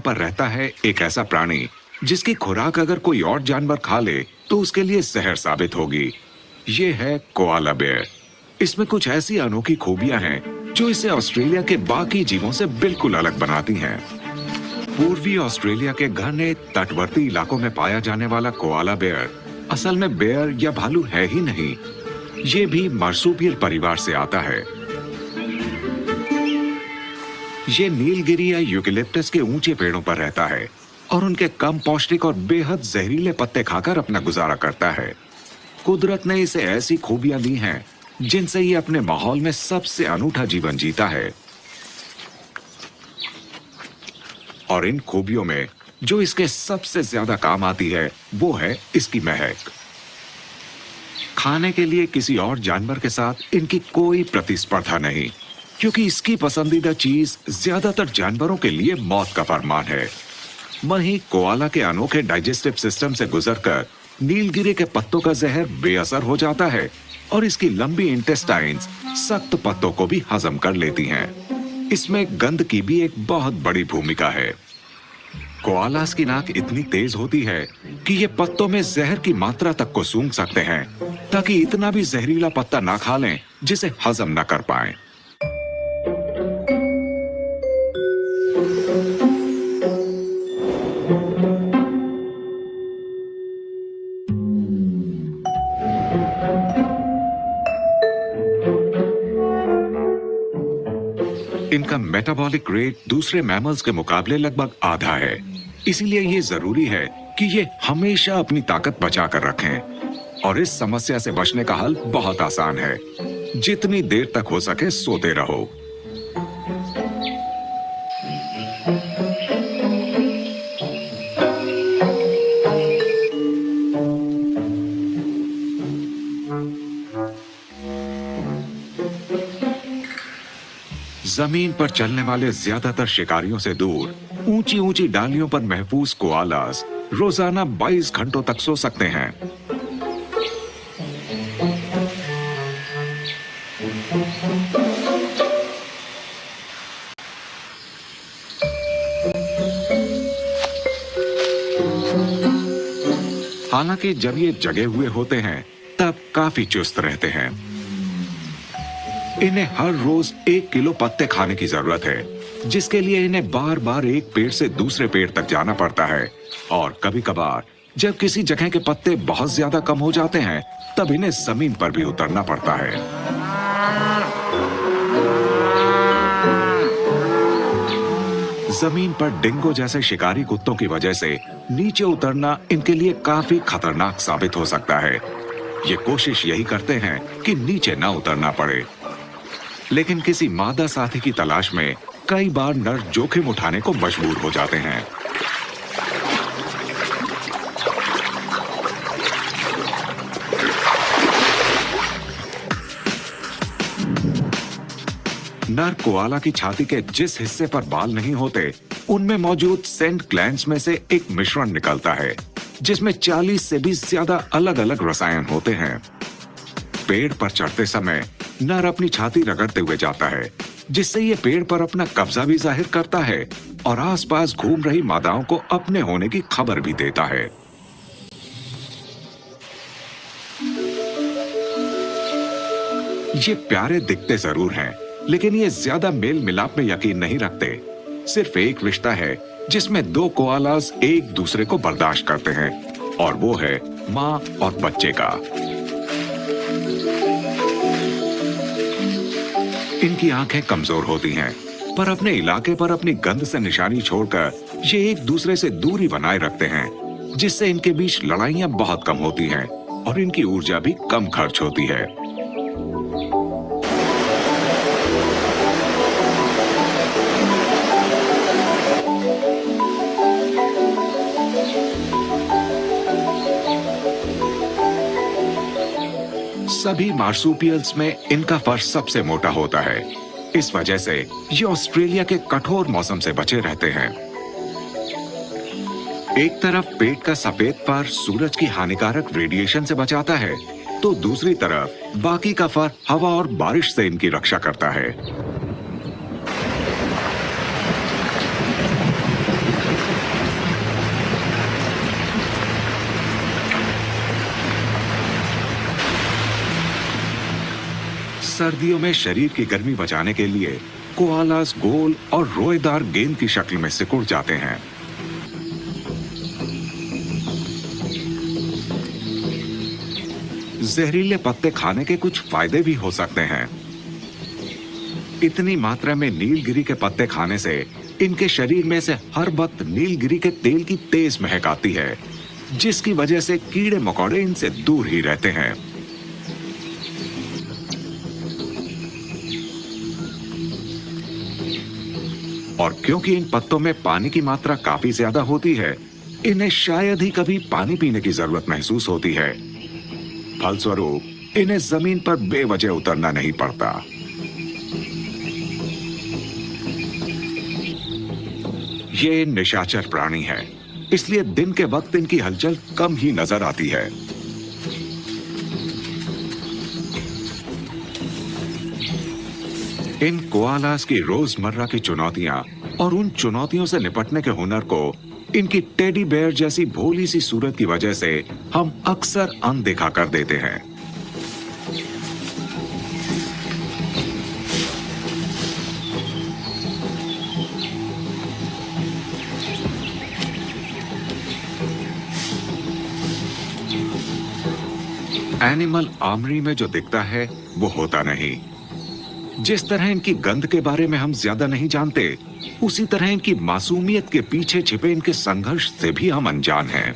पर रहता है एक ऐसा प्राणी जिसकी खुराक अगर कोई और जानवर खा ले तो उसके लिए जहर साबित होगी। ये है कोआला बेयर। इसमें कुछ ऐसी अनोखी खूबियां हैं जो इसे ऑस्ट्रेलिया के बाकी जीवों से बिल्कुल अलग बनाती हैं। पूर्वी ऑस्ट्रेलिया के घने तटवर्ती इलाकों में पाया जाने वाला कोआला बेयर असल में बेयर या भालू है ही नहीं, ये भी मार्सुपियल परिवार से आता है। ये नीलगिरी या यूकेलिप्टस के ऊंचे पेड़ों पर रहता है और उनके कम पौष्टिक और बेहद जहरीले पत्ते खाकर अपना गुजारा करता है। कुदरत ने इसे ऐसी खूबियां दी हैं जिनसे ये अपने माहौल में सबसे अनूठा जीवन जीता है। और इन खूबियों में जो इसके सबसे ज्यादा काम आती है वो है इसकी महक। खाने के लिए किसी और जानवर के साथ इनकी कोई प्रतिस्पर्धा नहीं, क्योंकि इसकी पसंदीदा चीज ज्यादातर जानवरों के लिए मौत का फरमान है। वहीं कोआला के अनोखे डाइजेस्टिव सिस्टम से गुजरकर नीलगिरी के पत्तों का जहर बेअसर हो जाता है और इसकी लंबी इंटेस्टाइन्स सख्त पत्तों को भी हजम कर लेती हैं। इसमें गंध की भी एक बहुत बड़ी भूमिका है। कोआलास की नाक इतनी तेज होती है कि ये पत्तों में जहर की मात्रा तक को सूंघ सकते हैं, ताकि इतना भी जहरीला पत्ता ना खा लें जिसे हजम न कर पाएं। इनका मेटाबॉलिक रेट दूसरे मैमल्स के मुकाबले लगभग आधा है, इसीलिए ये जरूरी है कि ये हमेशा अपनी ताकत बचा कर रखें। और इस समस्या से बचने का हल बहुत आसान है, जितनी देर तक हो सके सोते रहो। जमीन पर चलने वाले ज्यादातर शिकारियों से दूर ऊंची ऊंची डालियों पर महफूज कोआलास रोजाना 22 घंटों तक सो सकते हैं। हालांकि जब ये जगे हुए होते हैं तब काफी चुस्त रहते हैं। इन्हें हर रोज 1 किलो पत्ते खाने की जरूरत है, जिसके लिए इन्हें बार बार एक पेड़ से दूसरे पेड़ तक जाना पड़ता है। और कभी कभार जब किसी जगह के पत्ते बहुत ज्यादा कम हो जाते हैं तब इन्हें जमीन पर भी उतरना पड़ता है। जमीन पर डिंगो जैसे शिकारी कुत्तों की वजह से नीचे उतरना इनके लिए काफी खतरनाक साबित हो सकता है। ये कोशिश यही करते हैं कि नीचे ना उतरना पड़े, लेकिन किसी मादा साथी की तलाश में कई बार नर जोखिम उठाने को मजबूर हो जाते हैं। नर कोआला की छाती के जिस हिस्से पर बाल नहीं होते, उनमें मौजूद सेंट ग्लैंड्स में से एक मिश्रण निकलता है, जिसमें 40 से भी ज्यादा अलग अलग रसायन होते हैं। पेड़ पर चढ़ते समय नर अपनी छाती रगड़ते हुए जाता है, जिससे ये पेड़ पर अपना कब्जा भी जाहिर करता है और आसपास घूम रही मादाओं को अपने होने की खबर भी देता है। ये प्यारे दिखते जरूर हैं, लेकिन ये ज्यादा मेल मिलाप में यकीन नहीं रखते। सिर्फ एक रिश्ता है जिसमें 2 कोआलास एक दूसरे को बर्दाश्त करते हैं, और वो है माँ और बच्चे का। इनकी आंखें कमजोर होती हैं, पर अपने इलाके पर अपनी गंध से निशानी छोड़कर ये एक दूसरे से दूरी बनाए रखते हैं, जिससे इनके बीच लड़ाइयां बहुत कम होती हैं और इनकी ऊर्जा भी कम खर्च होती है। सभी मार्सुपियल्स में इनका फर सबसे मोटा होता है। इस वजह से ये ऑस्ट्रेलिया के कठोर मौसम से बचे रहते हैं। एक तरफ पेट का सफेद फर सूरज की हानिकारक रेडिएशन से बचाता है, तो दूसरी तरफ बाकी का फर हवा और बारिश से इनकी रक्षा करता है। सर्दियों में शरीर की गर्मी बचाने के लिए कोआलास गोल और रोएदार गेंद की शक्ल में सिकुड़ जाते हैं। जहरीले पत्ते खाने के कुछ फायदे भी हो सकते हैं। इतनी मात्रा में नीलगिरी के पत्ते खाने से इनके शरीर में से हर वक्त नीलगिरी के तेल की तेज महक आती है, जिसकी वजह से कीड़े मकोड़े इनसे दूर ही रहते हैं। और क्योंकि इन पत्तों में पानी की मात्रा काफी ज्यादा होती है, इन्हें शायद ही कभी पानी पीने की जरूरत महसूस होती है। फलस्वरूप इन्हें जमीन पर बेवजह उतरना नहीं पड़ता। ये निशाचर प्राणी है, इसलिए दिन के वक्त इनकी हलचल कम ही नजर आती है। इन कोआलास की रोजमर्रा की चुनौतियां और उन चुनौतियों से निपटने के हुनर को इनकी टेडी बेयर जैसी भोली सी सूरत की वजह से हम अक्सर अनदेखा कर देते हैं। एनिमल आर्मरी में जो दिखता है वो होता नहीं। जिस तरह इनकी गंध के बारे में हम ज्यादा नहीं जानते, उसी तरह इनकी मासूमियत के पीछे छिपे इनके संघर्ष से भी हम अनजान हैं।